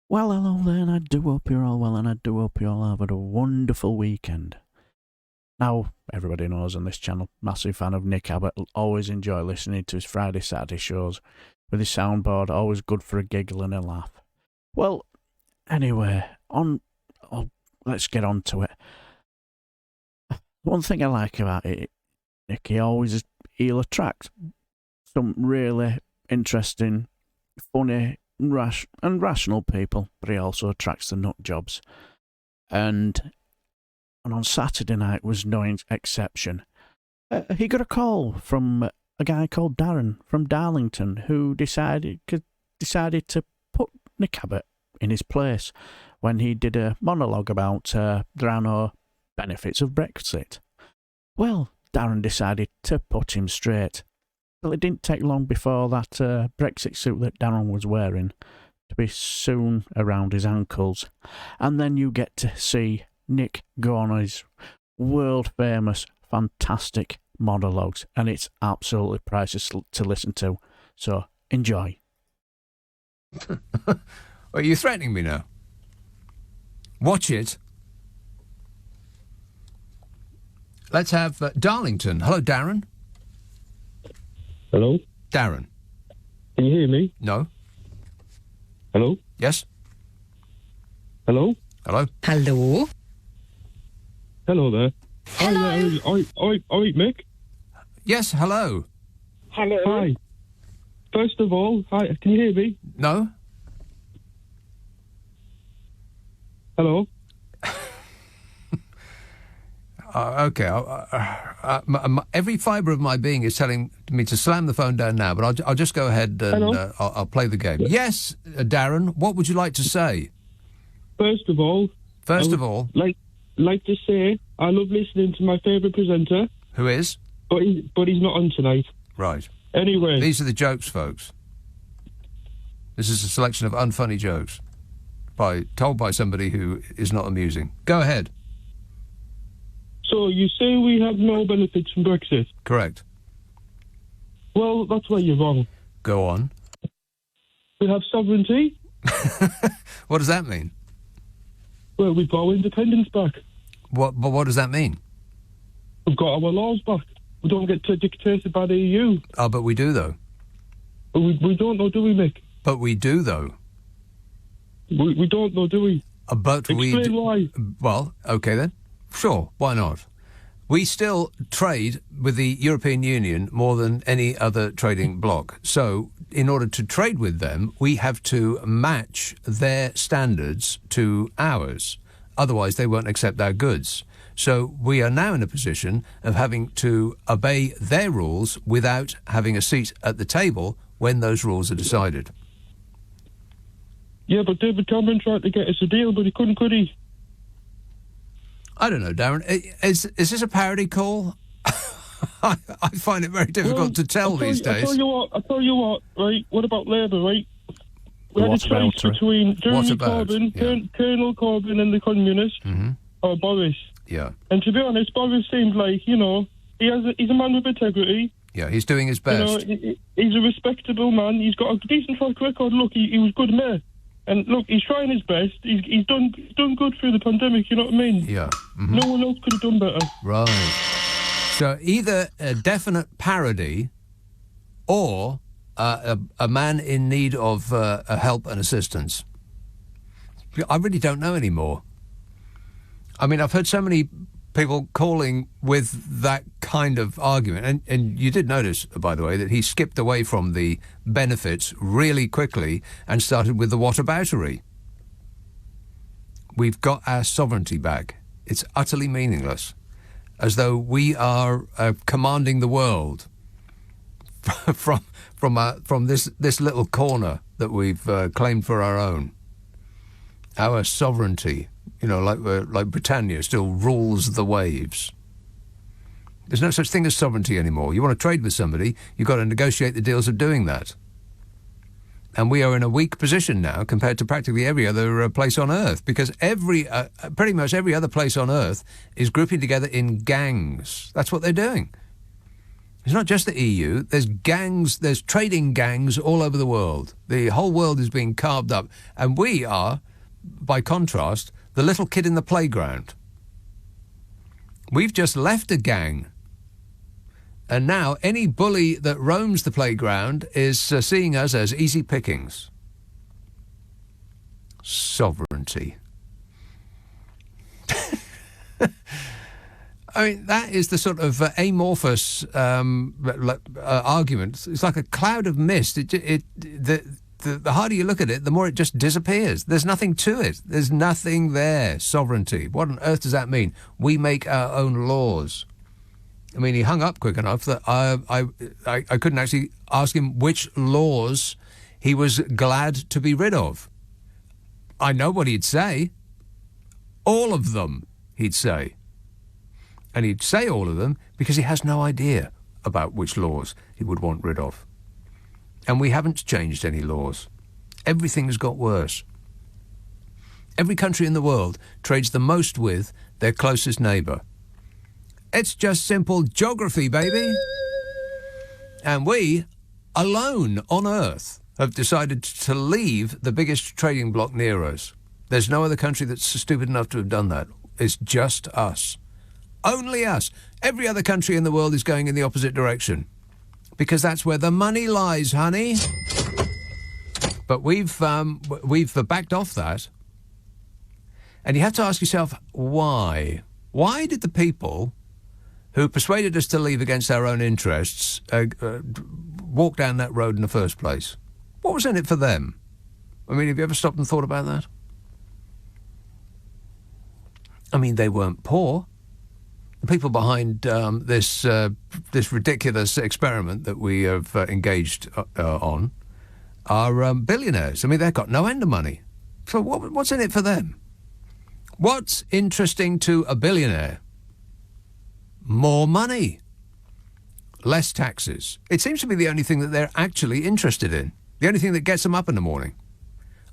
Well, hello there, and I do hope you're all well, and I do hope you all have had a wonderful weekend. Now, everybody knows on this channel, massive fan of Nick Abbot, always enjoy listening to his Friday, Saturday shows with his soundboard, always good for a giggle and a laugh. Well, anyway, let's get on to it. One thing I like about it, Nick, he'll attract some really interesting, funny, rational people, but he also attracts the nut jobs. And on Saturday night was no exception. He got a call from a guy called Darren from Darlington who decided to put Nick Abbot in his place when he did a monologue about there are no benefits of Brexit. Well, Darren decided to put him straight. Well, it didn't take long before that Brexit suit that Darren was wearing to be sewn around his ankles. And then you get to see Nick go on his world-famous, fantastic monologues. And it's absolutely priceless to listen to. So, enjoy. Are you threatening me now? Watch it. Let's have Darlington. Hello, Darren. Hello? Darren. Can you hear me? No. Hello? Yes? Hello? Hello? Hello? Hello there. Hello? Hi, Mick. Yes, hello. Hello? Hi. First of all, hi, can you hear me? No? Hello? Okay. Every fibre of my being is telling me to slam the phone down now, but I'll just go ahead and I'll play the game. Yes, Darren, what would you like to say? First of all, like to say I love listening to my favourite presenter. Who is? But he's not on tonight. Right. Anyway. These are the jokes, folks. This is a selection of unfunny jokes told by somebody who is not amusing. Go ahead. So you say we have no benefits from Brexit? Correct. Well, that's where you're wrong. Go on. We have sovereignty. What does that mean? Well, we've got our independence back. But what does that mean? We've got our laws back. We don't get dictated by the EU. Oh, but we do, though. We don't know, do we, Mick? But we do, though. We don't know, do we? But Explain why. Well, okay then. Sure, why not? We still trade with the European Union more than any other trading bloc. So, in order to trade with them, we have to match their standards to ours. Otherwise, they won't accept our goods. So, we are now in a position of having to obey their rules without having a seat at the table when those rules are decided. Yeah, but David Cameron tried to get us a deal, but he couldn't, could he? I don't know, Darren. Is this a parody call? I find it very difficult to tell these days. I tell you what, right? What about Labour, right? We had a choice between Jeremy Corbyn, Colonel Corbyn and the Communists, or Boris. Yeah. And to be honest, Boris seems like, he's a man with integrity. Yeah, he's doing his best. He's a respectable man. He's got a decent track record. Look, he was good mayor. And look, he's trying his best. He's done good through the pandemic, you know what I mean? Yeah. Mm-hmm. No one else could have done better. Right. So either a definite parody or a man in need of help and assistance. I really don't know anymore. I mean, I've heard so many people calling with that kind of argument. And you did notice, by the way, that he skipped away from the benefits really quickly and started with the whataboutery. We've got our sovereignty back. It's utterly meaningless, as though we are commanding the world from this little corner that we've claimed for our own. Our sovereignty, like Britannia still rules the waves. There's no such thing as sovereignty anymore. You want to trade with somebody, you've got to negotiate the deals of doing that. And we are in a weak position now compared to practically every other place on Earth, because pretty much every other place on Earth is grouping together in gangs. That's what they're doing. It's not just the EU. There's gangs, there's trading gangs all over the world. The whole world is being carved up. And we are, by contrast, the little kid in the playground. We've just left a gang. And now any bully that roams the playground is seeing us as easy pickings. Sovereignty. I mean, that is the sort of amorphous argument. It's like a cloud of mist. The harder you look at it, the more it just disappears. There's nothing to it. There's nothing there. Sovereignty. What on earth does that mean? We make our own laws. I mean, he hung up quick enough that I couldn't actually ask him which laws he was glad to be rid of. I know what he'd say. All of them, he'd say. And he'd say all of them because he has no idea about which laws he would want rid of. And we haven't changed any laws. Everything's got worse. Every country in the world trades the most with their closest neighbour. It's just simple geography, baby. And we, alone on Earth, have decided to leave the biggest trading bloc near us. There's no other country that's stupid enough to have done that. It's just us. Only us. Every other country in the world is going in the opposite direction. Because that's where the money lies, honey. But we've backed off that. And you have to ask yourself, why? Why did the people who persuaded us to leave against our own interests walk down that road in the first place? What was in it for them? I mean, have you ever stopped and thought about that? I mean, they weren't poor. The people behind this ridiculous experiment that we have engaged on are billionaires. I mean, they've got no end of money. So what's in it for them? What's interesting to a billionaire? More money. Less taxes. It seems to be the only thing that they're actually interested in. The only thing that gets them up in the morning.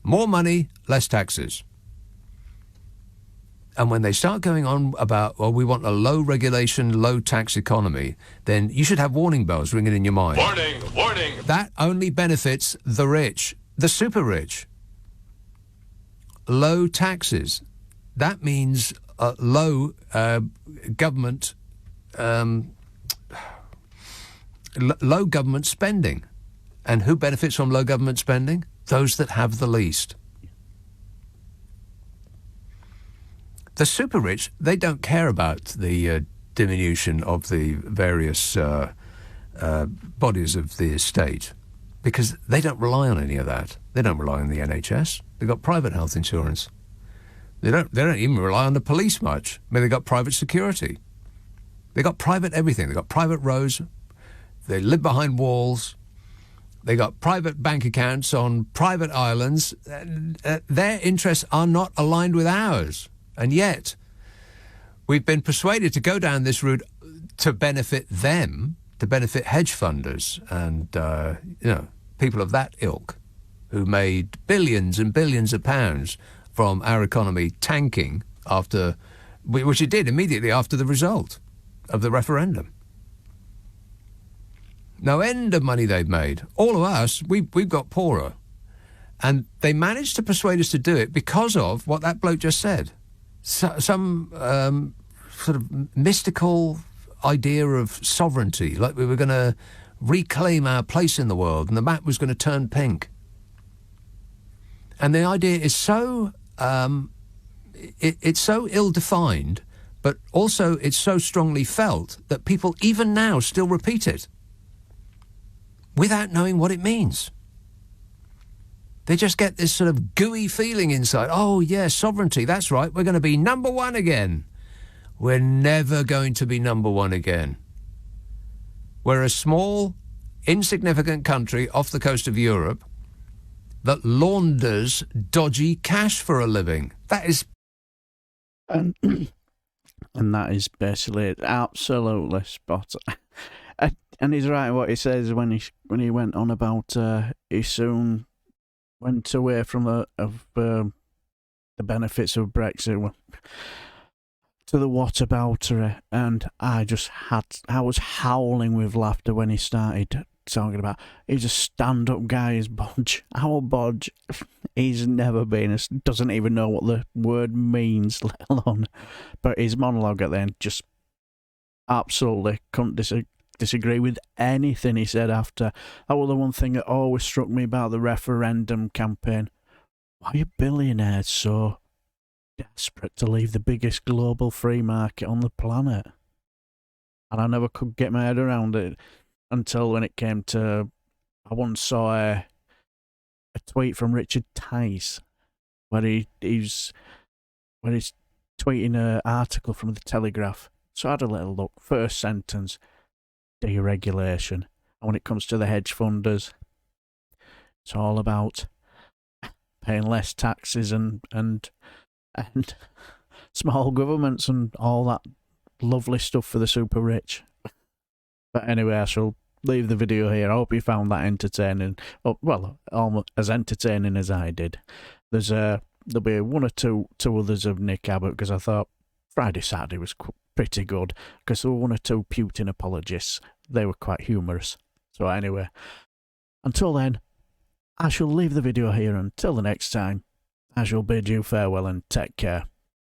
More money, less taxes. And when they start going on about, well, we want a low-regulation, low-tax economy, then you should have warning bells ringing in your mind. Warning! Warning! That only benefits the rich, the super rich. Low taxes. That means low government, low government spending. And who benefits from low government spending? Those that have the least. The super rich, they don't care about the diminution of the various bodies of the estate because they don't rely on any of that. They don't rely on the NHS. They've got private health insurance. They don't even rely on the police much. I mean, they've got private security. They've got private everything. They've got private roads. They live behind walls. They got private bank accounts on private islands. Their interests are not aligned with ours. And yet, we've been persuaded to go down this route to benefit them, to benefit hedge funders and, people of that ilk who made billions and billions of pounds from our economy tanking which it did immediately after the result of the referendum. No end of money they've made. All of us, we've got poorer. And they managed to persuade us to do it because of what that bloke just said. Some sort of mystical idea of sovereignty, like we were going to reclaim our place in the world and the map was going to turn pink. And the idea is so it's so ill-defined, but also it's so strongly felt that people even now still repeat it without knowing what it means. They just get this sort of gooey feeling inside. Oh, yeah, sovereignty, that's right. We're going to be number one again. We're never going to be number one again. We're a small, insignificant country off the coast of Europe that launders dodgy cash for a living. That is... And that is basically it. Absolutely spot on. And he's right what he says when he went on about he soon went away from the benefits of Brexit. Well, to the whataboutery, and I was howling with laughter when he started talking about he's a stand-up guy, he's Bodge. Our Bodge, he's never been, doesn't even know what the word means, let alone. But his monologue at the end just absolutely couldn't disagree with anything he said after. That was the one thing that always struck me about the referendum campaign. Why are billionaires so desperate to leave the biggest global free market on the planet? And I never could get my head around it until when it came to, I once saw a tweet from Richard Tice where he's tweeting an article from the Telegraph. So I had a little look. First sentence, deregulation. And when it comes to the hedge funders, it's all about paying less taxes and small governments and all that lovely stuff for the super rich. But anyway, I shall leave the video here. I hope you found that entertaining. Oh, well, almost as entertaining as I did. There'll be one or two others of Nick Abbot, because I thought Friday, Saturday was pretty good, because there were one or two Putin apologists. They were quite humorous. So anyway, until then, I shall leave the video here. Until the next time, I shall bid you farewell and take care.